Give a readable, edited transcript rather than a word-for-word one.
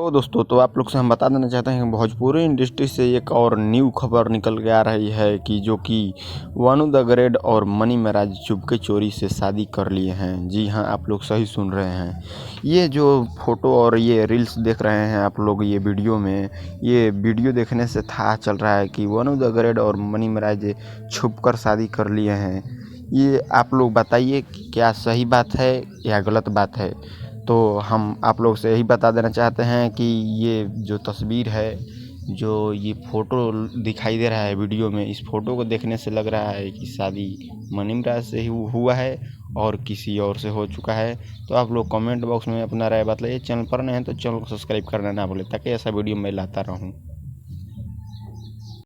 तो दोस्तों, तो आप लोग से हम बता देना चाहते हैं कि भोजपुरी इंडस्ट्री से एक और न्यू खबर निकल के आ रही है कि जो कि वानू द ग्रेट और मनी महाराज चुपके चोरी से शादी कर लिए हैं। जी हाँ, आप लोग सही सुन रहे हैं। ये जो फोटो और ये रील्स देख रहे हैं आप लोग ये वीडियो देखने से था चल रहा है कि वानू द ग्रेट और मनी महाराज छुप कर शादी कर लिए हैं। ये आप लोग बताइए कि क्या सही बात है या गलत बात है। तो हम आप लोग से यही बता देना चाहते हैं कि ये जो तस्वीर है, जो ये फ़ोटो दिखाई दे रहा है वीडियो में, इस फ़ोटो को देखने से लग रहा है कि शादी मनी महाराज से ही हुआ है और किसी और से हो चुका है। तो आप लोग कमेंट बॉक्स में अपना राय बताइए। चैनल पर नए हैं तो चैनल को सब्सक्राइब करना ना भूलें ताकि ऐसा वीडियो मैं लाता रहूँ।